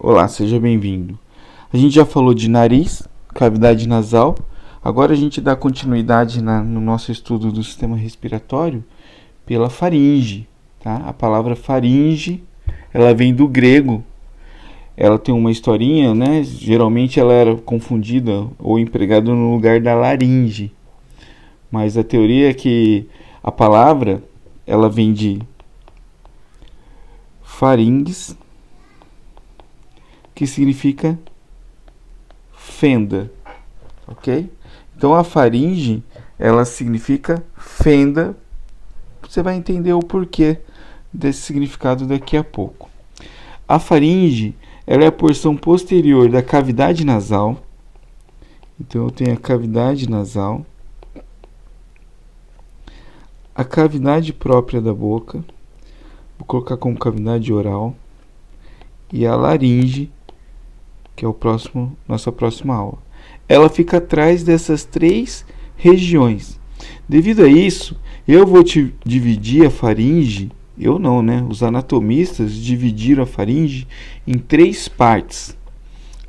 Olá, seja bem-vindo. A gente já falou de nariz, cavidade nasal. Agora a gente dá continuidade no nosso estudo do sistema respiratório pela faringe. Tá? A palavra faringe, ela vem do grego. Ela tem uma historinha, né? Geralmente ela era confundida ou empregada no lugar da laringe. Mas a teoria é que a palavra, ela vem de faringes, que significa fenda, ok? Então a faringe, ela significa fenda. Você vai entender o porquê desse significado daqui a pouco. A faringe, ela é a porção posterior da cavidade nasal. Então eu tenho a cavidade nasal, a cavidade própria da boca, vou colocar como cavidade oral, e a laringe, que é nossa próxima aula. Ela fica atrás dessas três regiões. Devido a isso, eu vou dividir a faringe, eu não, né? Os anatomistas dividiram a faringe em três partes.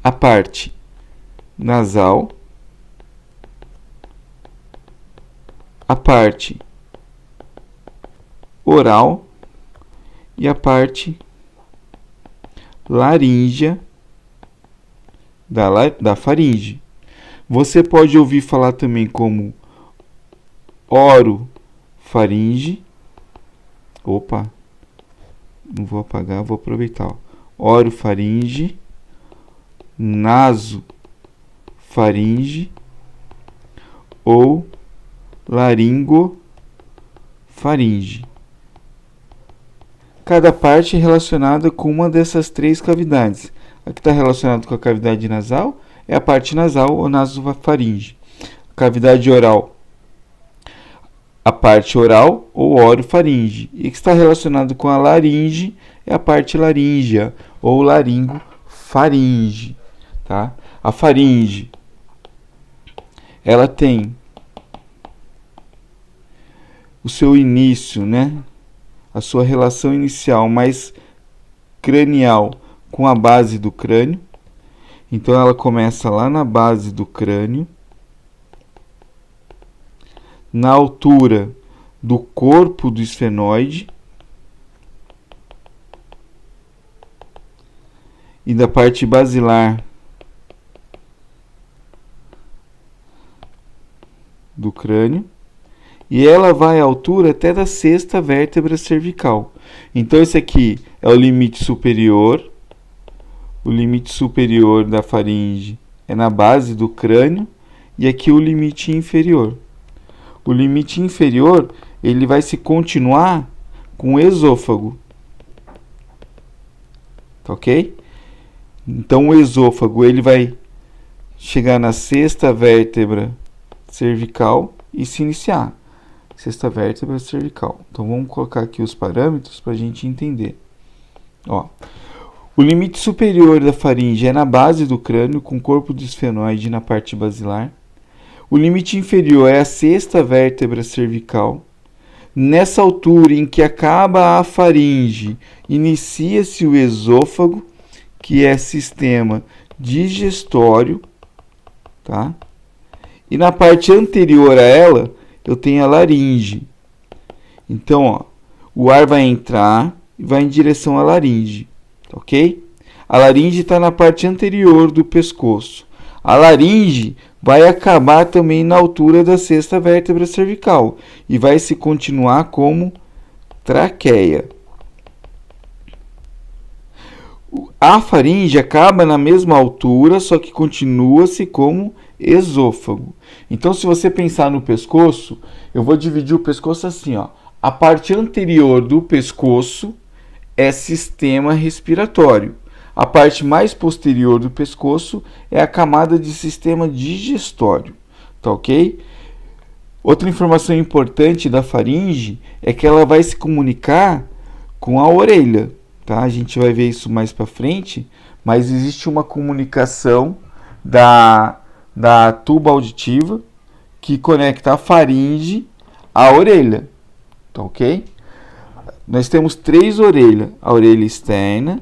A parte nasal, a parte oral e a parte laríngea da faringe. Você pode ouvir falar também como orofaringe. Opa, não vou apagar, vou aproveitar. Orofaringe, nasofaringe ou laringofaringe. Cada parte é relacionada com uma dessas três cavidades. A que está relacionada com a cavidade nasal é a parte nasal ou nasofaringe. Cavidade oral, a parte oral ou orofaringe. E que está relacionado com a laringe é a parte laríngea ou laringofaringe. Tá? A faringe, ela tem o seu início, né? A sua relação inicial mais cranial com a base do crânio. Então ela começa lá na base do crânio, na altura do corpo do esfenoide e da parte basilar do crânio. E ela vai à altura até da sexta vértebra cervical. Então esse aqui é o limite superior. O limite superior da faringe é na base do crânio. E aqui o limite inferior. O limite inferior, ele vai se continuar com o esôfago. Tá ok? Então o esôfago, ele vai chegar na sexta vértebra cervical e se iniciar. Sexta vértebra cervical. Então vamos colocar aqui os parâmetros para a gente entender. Ó, o limite superior da faringe é na base do crânio, com o corpo do esfenoide na parte basilar. O limite inferior é a sexta vértebra cervical. Nessa altura em que acaba a faringe, inicia-se o esôfago, que é sistema digestório, tá? E na parte anterior a ela, eu tenho a laringe. Então, ó, o ar vai entrar e vai em direção à laringe, ok? A laringe está na parte anterior do pescoço. A laringe vai acabar também na altura da sexta vértebra cervical e vai se continuar como traqueia. A faringe acaba na mesma altura, só que continua-se como esôfago. Então, se você pensar no pescoço, eu vou dividir o pescoço assim, ó. A parte anterior do pescoço é sistema respiratório. A parte mais posterior do pescoço é a camada de sistema digestório. Tá ok? Outra informação importante da faringe é que ela vai se comunicar com a orelha. Tá? A gente vai ver isso mais para frente, mas existe uma comunicação da tuba auditiva que conecta a faringe à orelha, tá ok? Nós temos três orelhas, a orelha externa,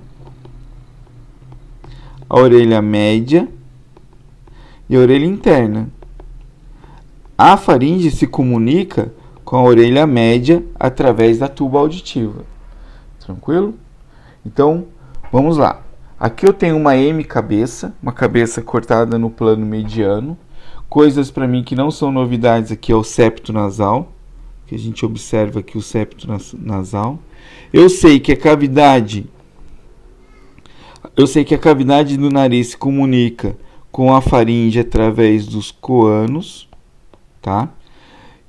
a orelha média e a orelha interna. A faringe se comunica com a orelha média através da tuba auditiva. Tranquilo? Então, vamos lá. Aqui eu tenho uma M cabeça, uma cabeça cortada no plano mediano. Coisas para mim que não são novidades aqui é o septo nasal, que a gente observa aqui o septo nasal. Eu sei que a cavidade do nariz se comunica com a faringe através dos coanos, tá?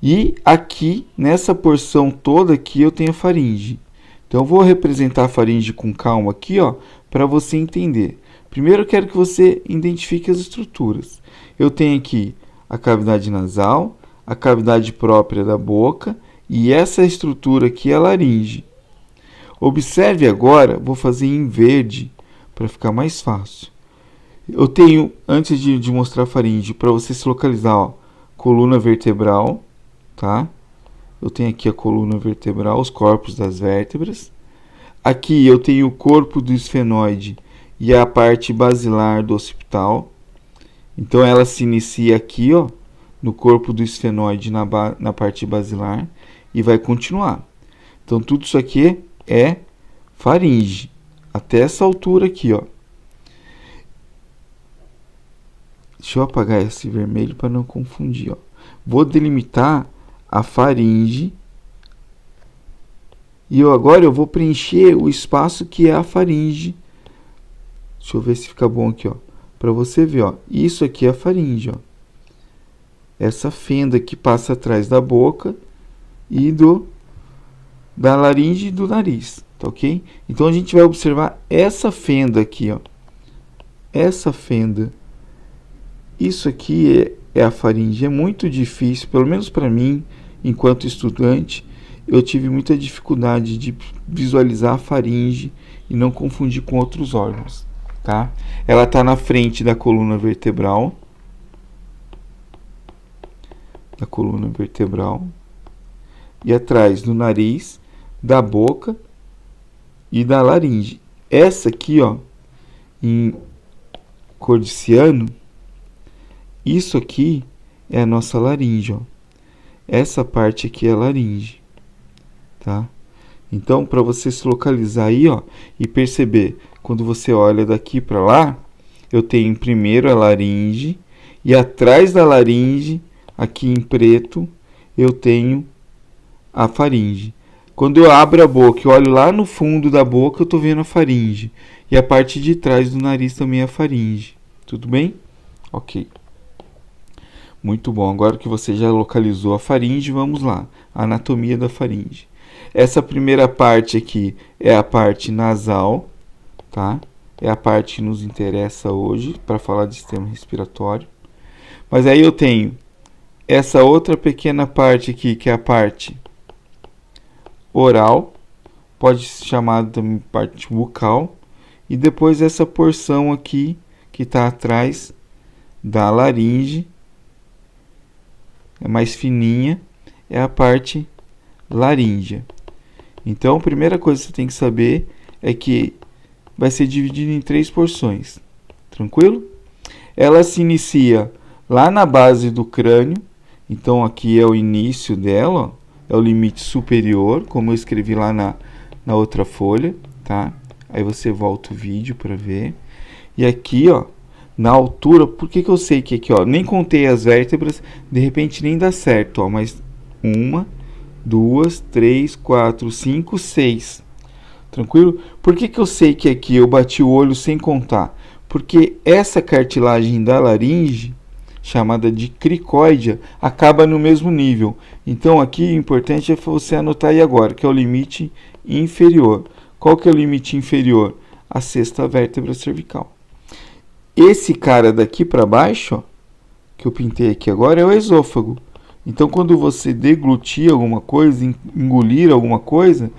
E aqui, nessa porção toda aqui, eu tenho a faringe. Então, eu vou representar a faringe com calma aqui, ó, para você entender. Primeiro, eu quero que você identifique as estruturas. Eu tenho aqui a cavidade nasal, a cavidade própria da boca, e essa estrutura aqui é a laringe. Observe agora, vou fazer em verde, para ficar mais fácil. Eu tenho, antes de mostrar a faringe, para você se localizar, ó, coluna vertebral, tá? Eu tenho aqui a coluna vertebral, os corpos das vértebras. Aqui eu tenho o corpo do esfenoide e a parte basilar do occipital. Então ela se inicia aqui, ó, no corpo do esfenoide, na parte basilar, e vai continuar. Então tudo isso aqui é faringe, até essa altura aqui, ó. Deixa eu apagar esse vermelho para não confundir, ó. Vou delimitar a faringe e agora eu vou preencher o espaço que é a faringe. Deixa eu ver se fica bom aqui, ó, para você ver, ó. Isso aqui é a faringe, ó. Essa fenda que passa atrás da boca e da laringe e do nariz, tá ok? Então a gente vai observar essa fenda aqui, ó. Essa fenda. Isso aqui é a faringe. É muito difícil, pelo menos para mim, enquanto estudante, eu tive muita dificuldade de visualizar a faringe e não confundir com outros órgãos, tá? Ela está na frente da coluna vertebral. E atrás do nariz, da boca e da laringe. Essa aqui, ó, em cor de ciano, isso aqui é a nossa laringe, ó. Essa parte aqui é a laringe, tá? Então, para você se localizar aí, ó, e perceber, quando você olha daqui para lá, eu tenho primeiro a laringe e atrás da laringe, aqui em preto, eu tenho a faringe. Quando eu abro a boca e olho lá no fundo da boca, eu estou vendo a faringe. E a parte de trás do nariz também é a faringe. Tudo bem? Ok. Muito bom. Agora que você já localizou a faringe, vamos lá. A anatomia da faringe. Essa primeira parte aqui é a parte nasal, tá? É a parte que nos interessa hoje para falar de sistema respiratório. Mas aí eu tenho essa outra pequena parte aqui, que é a parte oral, pode ser chamada também parte bucal, e depois essa porção aqui que está atrás da laringe, é mais fininha, é a parte laríngea. Então, a primeira coisa que você tem que saber é que vai ser dividido em 3 porções, tranquilo? Ela se inicia lá na base do crânio, então aqui é o início dela, ó, é o limite superior, como eu escrevi lá na outra folha, tá? Aí você volta o vídeo para ver. E aqui, ó, na altura, por que eu sei que aqui, ó, nem contei as vértebras, de repente nem dá certo, ó, mas 1, 2, 3, 4, 5, 6. Tranquilo? Por que eu sei que aqui eu bati o olho sem contar? Porque essa cartilagem da laringe, chamada de cricóidea, acaba no mesmo nível. Então aqui o importante é você anotar aí agora, que é o limite inferior. Qual que é o limite inferior? A sexta vértebra cervical. Esse cara daqui para baixo, ó, que eu pintei aqui agora, é o esôfago. Então quando você deglutir alguma coisa, engolir alguma coisa,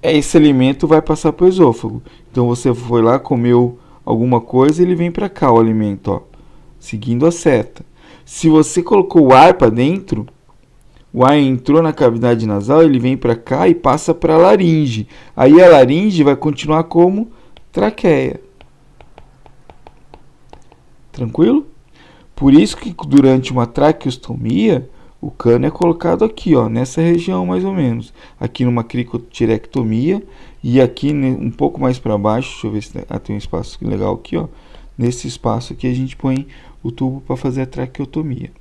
esse alimento vai passar para o esôfago. Então você foi lá, comeu alguma coisa, ele vem para cá o alimento, ó, seguindo a seta. Se você colocou o ar para dentro, o ar entrou na cavidade nasal, ele vem para cá e passa para a laringe. Aí a laringe vai continuar como traqueia. Tranquilo? Por isso que durante uma traqueostomia, o cano é colocado aqui, ó, nessa região mais ou menos. Aqui numa cricotirectomia e aqui um pouco mais para baixo, deixa eu ver se tem um espaço legal aqui, ó. Nesse espaço aqui a gente põe o tubo para fazer a traqueotomia.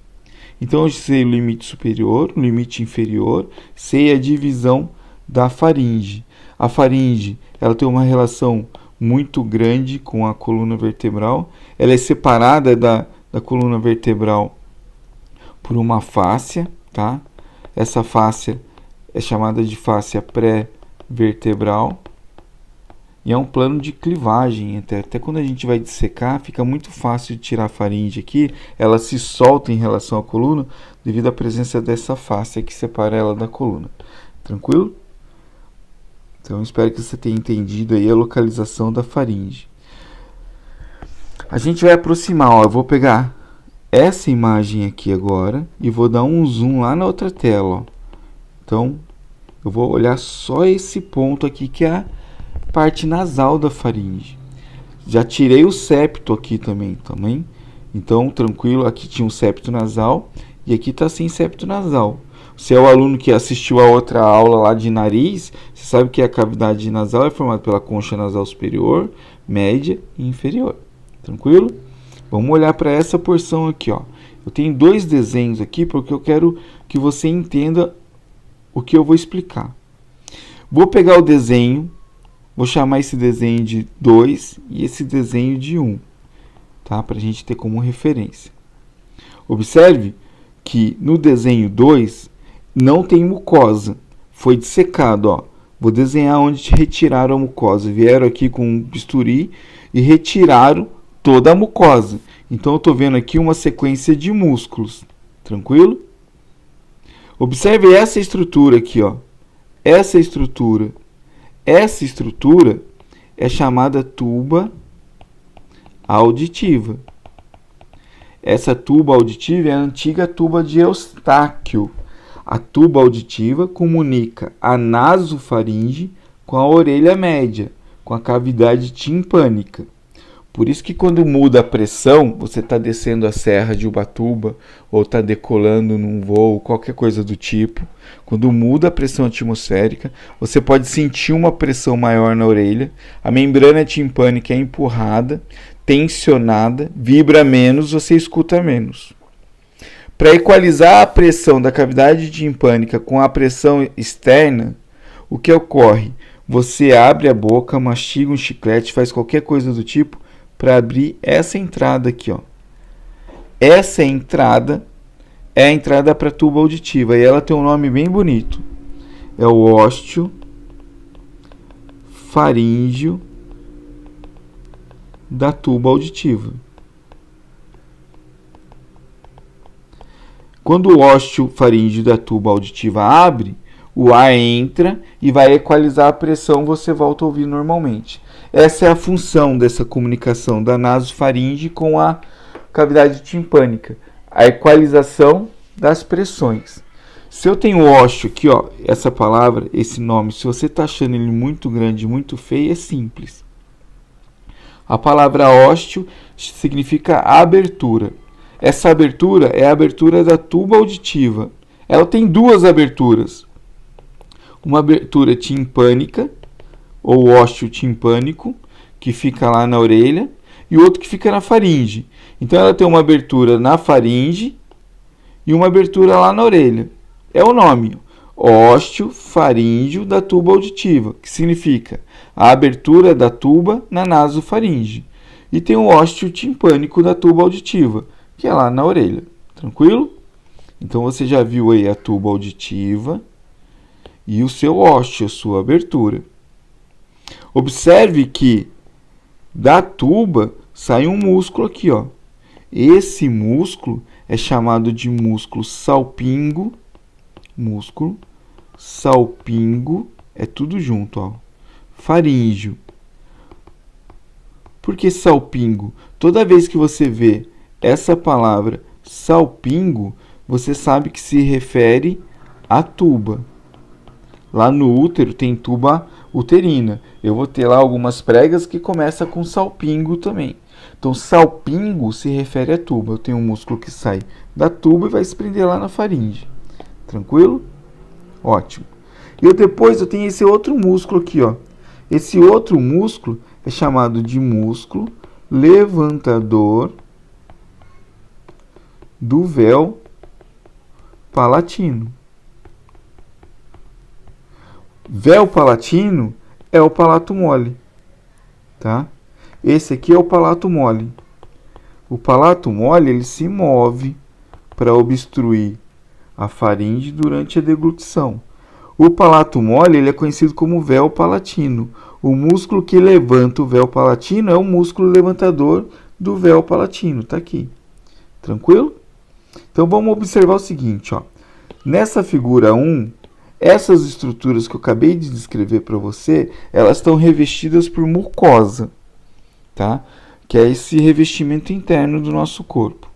Então eu sei o limite superior, o limite inferior, sei a divisão da faringe. A faringe, ela tem uma relação muito grande com a coluna vertebral. Ela é separada da coluna vertebral por uma fáscia, tá? Essa fáscia é chamada de fáscia pré-vertebral e é um plano de clivagem. Até quando a gente vai dissecar, fica muito fácil de tirar a faringe aqui. Ela se solta em relação à coluna devido à presença dessa fáscia que separa ela da coluna. Tranquilo? Então, espero que você tenha entendido aí a localização da faringe. A gente vai aproximar, ó, eu vou pegar essa imagem aqui agora e vou dar um zoom lá na outra tela, ó. Então, eu vou olhar só esse ponto aqui que é a parte nasal da faringe. Já tirei o septo aqui também. Então, tranquilo, aqui tinha um septo nasal e aqui está sem septo nasal. Se é o aluno que assistiu a outra aula lá de nariz, você sabe que a cavidade nasal é formada pela concha nasal superior, média e inferior. Tranquilo? Vamos olhar para essa porção aqui, ó. Eu tenho dois desenhos aqui porque eu quero que você entenda o que eu vou explicar. Vou pegar o desenho, vou chamar esse desenho de 2 e esse desenho de 1, tá? Para a gente ter como referência. Observe que no desenho 2 não tem mucosa, foi dissecado, ó. Vou desenhar onde retiraram a mucosa. Vieram aqui com um bisturi e retiraram toda a mucosa. Então eu estou vendo aqui uma sequência de músculos. Tranquilo? Observe essa estrutura aqui, ó. Essa estrutura é chamada tuba auditiva. Essa tuba auditiva é a antiga tuba de Eustáquio. A tuba auditiva comunica a nasofaringe com a orelha média, com a cavidade timpânica. Por isso que quando muda a pressão, você está descendo a serra de Ubatuba ou está decolando num voo, qualquer coisa do tipo. Quando muda a pressão atmosférica, você pode sentir uma pressão maior na orelha, a membrana timpânica é empurrada, tensionada, vibra menos, você escuta menos. Para equalizar a pressão da cavidade timpânica com a pressão externa, o que ocorre? Você abre a boca, mastiga um chiclete, faz qualquer coisa do tipo para abrir essa entrada aqui, ó. Essa entrada é a entrada para a tuba auditiva e ela tem um nome bem bonito. É o ósteo faríngeo da tuba auditiva. Quando o ósteo faríngeo da tuba auditiva abre, o ar entra e vai equalizar a pressão, você volta a ouvir normalmente. Essa é a função dessa comunicação da nasofaringe com a cavidade timpânica, a equalização das pressões. Se eu tenho ósteo aqui, ó, essa palavra, esse nome, se você está achando ele muito grande, muito feio, é simples. A palavra ósteo significa abertura. Essa abertura é a abertura da tuba auditiva. Ela tem duas aberturas. Uma abertura timpânica, ou ósteo timpânico, que fica lá na orelha, e outro que fica na faringe. Então ela tem uma abertura na faringe e uma abertura lá na orelha. É o nome, ósteo faríngeo da tuba auditiva, que significa a abertura da tuba na nasofaringe. E tem o ósteo timpânico da tuba auditiva, que é lá na orelha. Tranquilo? Então você já viu aí a tuba auditiva e o seu ósteo, a sua abertura. Observe que da tuba sai um músculo aqui, ó. Esse músculo é chamado de músculo salpingo. Músculo salpingo, é tudo junto, ó. Faríngeo. Por que salpingo? Toda vez que você vê essa palavra salpingo, você sabe que se refere à tuba. Lá no útero tem tuba uterina. Eu vou ter lá algumas pregas que começam com salpingo também. Então, salpingo se refere à tuba. Eu tenho um músculo que sai da tuba e vai se prender lá na faringe. Tranquilo? Ótimo. E depois eu tenho esse outro músculo aqui, ó. Esse outro músculo é chamado de músculo levantador do véu palatino. Véu palatino é o palato mole, tá? Esse aqui é o palato mole. O palato mole, ele se move para obstruir a faringe durante a deglutição. O palato mole, ele é conhecido como véu palatino. O músculo que levanta o véu palatino é o músculo levantador do véu palatino, tá aqui. Tranquilo? Então vamos observar o seguinte, ó. Nessa figura 1, essas estruturas que eu acabei de descrever para você, elas estão revestidas por mucosa, tá? Que é esse revestimento interno do nosso corpo.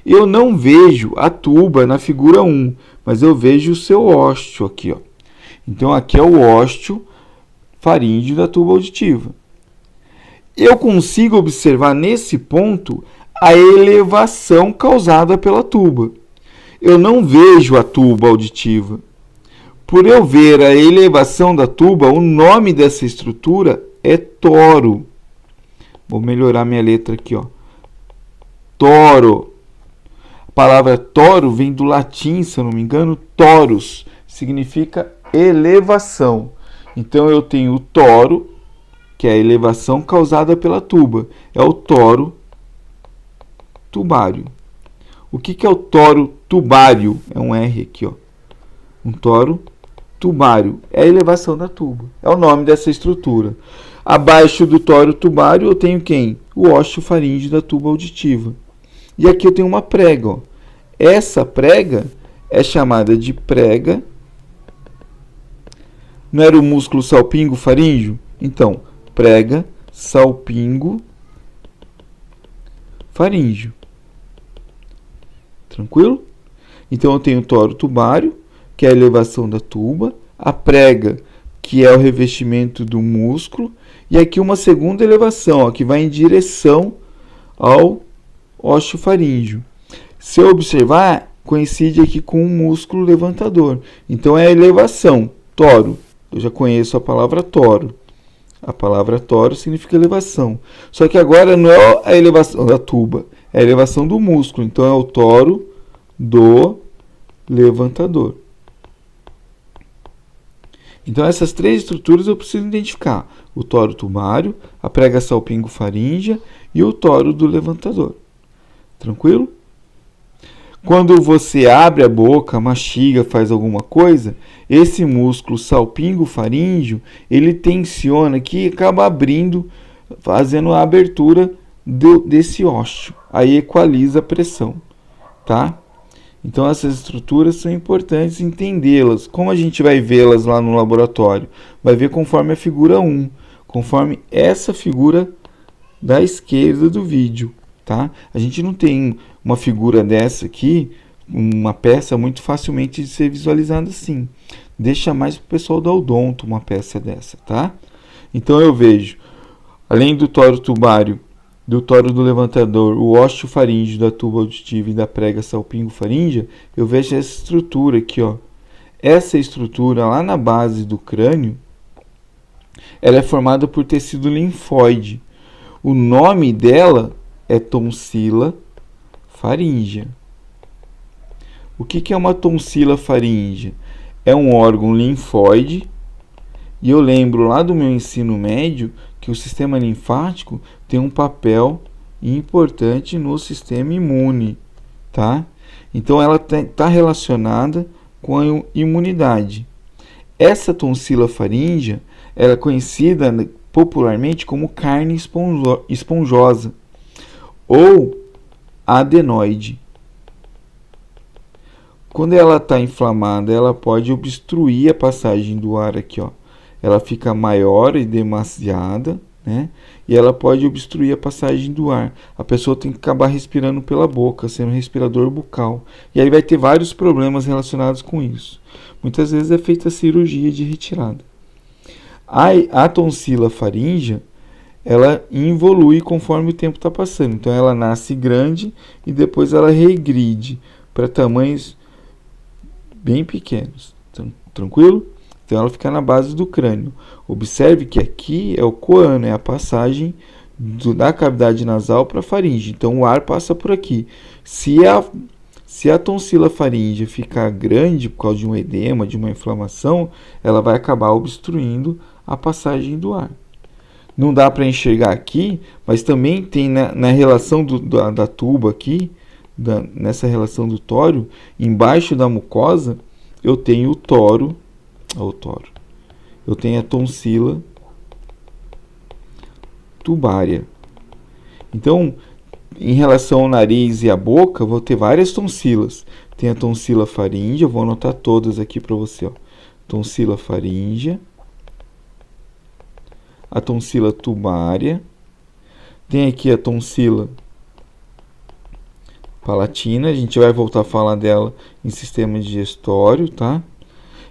Eu não vejo a tuba na figura 1, mas eu vejo o seu ósteo aqui, ó. Então aqui é o ósteo faríngeo da tuba auditiva. Eu consigo observar nesse ponto a elevação causada pela tuba. Eu não vejo a tuba auditiva. Por eu ver a elevação da tuba, o nome dessa estrutura é toro. Vou melhorar minha letra aqui, ó. Toro. A palavra toro vem do latim, se eu não me engano, torus. Significa elevação. Então eu tenho o toro, que é a elevação causada pela tuba. É o toro tubário. O que é o toro tubário? É um R aqui, ó. Um toro tubário é a elevação da tuba. É o nome dessa estrutura. Abaixo do toro tubário eu tenho quem? O ósteo faríngeo da tuba auditiva. E aqui eu tenho uma prega, ó. Essa prega é chamada de prega. Não era o músculo salpingo faríngeo? Então, prega salpingo faríngeo. Tranquilo? Então eu tenho o toro tubário, que é a elevação da tuba, a prega, que é o revestimento do músculo, e aqui uma segunda elevação, ó, que vai em direção ao ósteo faríngeo. Se eu observar, coincide aqui com o músculo levantador. Então é a elevação, toro. Eu já conheço a palavra toro. A palavra toro significa elevação. Só que agora não é a elevação da tuba, é a elevação do músculo. Então é o toro do levantador. Então essas três estruturas eu preciso identificar: o toro tubário, a prega salpingo faríngea e o toro do levantador. Tranquilo? Quando você abre a boca, mastiga, faz alguma coisa, esse músculo salpingo faríngeo, ele tensiona aqui e acaba abrindo, fazendo a abertura desse ósteo. Aí equaliza a pressão, tá? Então essas estruturas são importantes entendê-las. Como a gente vai vê-las lá no laboratório? Vai ver conforme a figura 1, conforme essa figura da esquerda do vídeo, tá? A gente não tem uma figura dessa aqui, uma peça muito facilmente de ser visualizada assim. Deixa mais para o pessoal da odonto uma peça dessa, tá? Então eu vejo, além do toro tubário, do toro do levantador, o ósteo faríngeo da tuba auditiva e da prega salpingo faríngea, eu vejo essa estrutura aqui, ó. Essa estrutura lá na base do crânio, ela é formada por tecido linfóide. O nome dela é tonsila faríngea. O que é uma tonsila faríngea? É um órgão linfóide, e eu lembro lá do meu ensino médio que o sistema linfático tem um papel importante no sistema imune, tá? Então ela está relacionada com a imunidade. Essa tonsila faríngea, ela é conhecida popularmente como carne esponjosa ou adenoide. Quando ela está inflamada, ela pode obstruir a passagem do ar aqui, ó. Ela fica maior e demasiada, né? E ela pode obstruir a passagem do ar. A pessoa tem que acabar respirando pela boca, sendo um respirador bucal. E aí vai ter vários problemas relacionados com isso. Muitas vezes é feita a cirurgia de retirada. A tonsila faríngea, ela involui conforme o tempo está passando. Então ela nasce grande e depois ela regride para tamanhos bem pequenos. Tranquilo? Então ela fica na base do crânio. Observe que aqui é o coano, é a passagem da cavidade nasal para a faringe. Então o ar passa por aqui. Se a tonsila faríngea ficar grande por causa de um edema, de uma inflamação, ela vai acabar obstruindo a passagem do ar. Não dá para enxergar aqui, mas também tem na relação da tuba aqui, nessa relação do tório, embaixo da mucosa, eu tenho o tório. Eu tenho a tonsila tubária. Então, em relação ao nariz e à boca, vou ter várias tonsilas. Tem a tonsila faríngea, vou anotar todas aqui para você. Ó. Tonsila faríngea. A tonsila tubária. Tem aqui a tonsila palatina. A gente vai voltar a falar dela em sistema digestório, tá?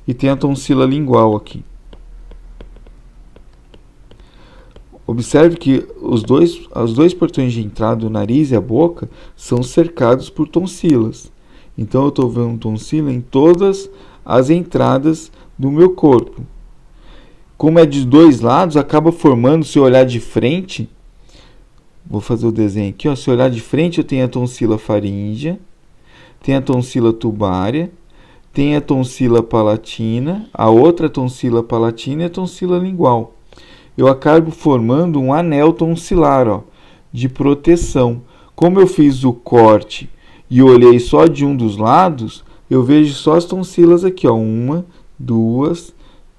E tem a tonsila lingual aqui. Observe que os dois portões de entrada, o nariz e a boca, são cercados por tonsilas. Então eu estou vendo tonsila em todas as entradas do meu corpo. Como é de dois lados, acaba formando, se eu olhar de frente, vou fazer o desenho aqui, ó, se eu olhar de frente eu tenho a tonsila faríngea, tem a tonsila tubária, tem a tonsila palatina, a outra tonsila palatina e a tonsila lingual. Eu acabo formando um anel tonsilar, ó, de proteção. Como eu fiz o corte e olhei só de um dos lados, eu vejo só as tonsilas aqui, ó, 1, 2,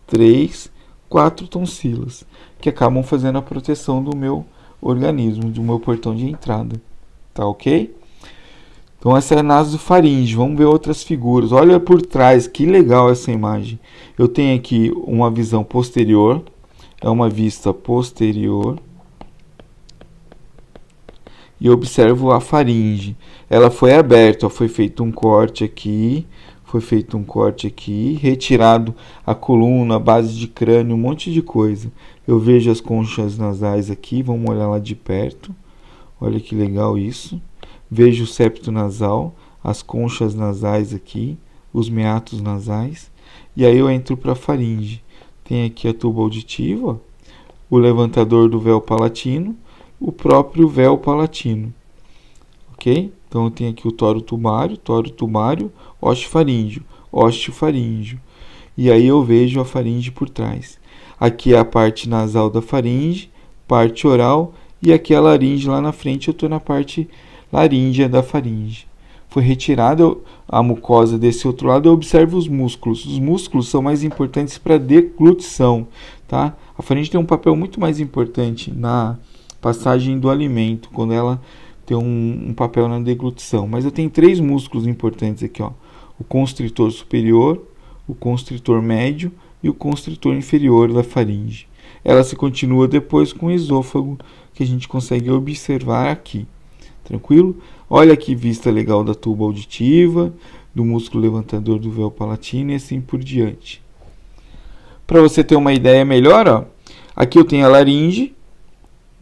3, 4 tonsilas, que acabam fazendo a proteção do meu organismo, do meu portão de entrada. Tá ok? Então essa é a nasofaringe. Vamos ver outras figuras. Olha por trás, que legal essa imagem. Eu tenho aqui uma visão posterior. É uma vista posterior. E observo a faringe. Ela foi aberta, ó, foi feito um corte aqui. Foi feito um corte aqui. Retirado a coluna, a base de crânio, um monte de coisa. Eu vejo as conchas nasais aqui. Vamos olhar lá de perto. Olha que legal isso. Vejo o septo nasal, as conchas nasais aqui, os meatos nasais. E aí eu entro para a faringe. Tem aqui a tuba auditiva, ó, o levantador do véu palatino, o próprio véu palatino. Ok? Então eu tenho aqui o tório tubário, osteofaríngeo. E aí eu vejo a faringe por trás. Aqui é a parte nasal da faringe, parte oral, e aqui a laringe lá na frente, eu estou na parte laríngea da faringe. Foi retirada a mucosa desse outro lado, eu observo os músculos. Os músculos são mais importantes para a deglutição, tá? A faringe tem um papel muito mais importante na passagem do alimento, quando ela tem um papel na deglutição. Mas eu tenho 3 músculos importantes aqui, ó. O constritor superior, o constritor médio e o constritor inferior da faringe. Ela se continua depois com o esôfago, que a gente consegue observar aqui. Tranquilo? Olha que vista legal da tuba auditiva, do músculo levantador do véu palatino e assim por diante. Para você ter uma ideia melhor, ó, aqui eu tenho a laringe,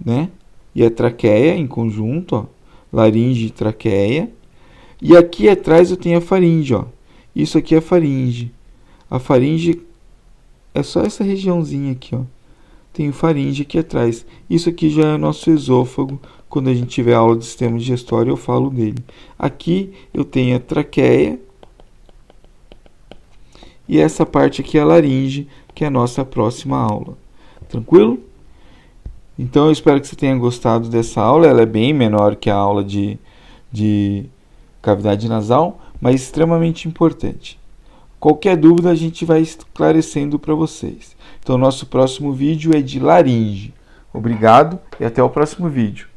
né? E a traqueia em conjunto, ó, laringe e traqueia. E aqui atrás eu tenho a faringe, ó. Isso aqui é a faringe. A faringe é só essa regiãozinha aqui, ó. Tem faringe aqui atrás. Isso aqui já é nosso esôfago. Quando a gente tiver aula de sistema digestório, eu falo dele. Aqui eu tenho a traqueia. E essa parte aqui é a laringe, que é a nossa próxima aula. Tranquilo? Então eu espero que você tenha gostado dessa aula. Ela é bem menor que a aula de cavidade nasal, mas extremamente importante. Qualquer dúvida a gente vai esclarecendo para vocês. Então nosso próximo vídeo é de laringe. Obrigado e até o próximo vídeo.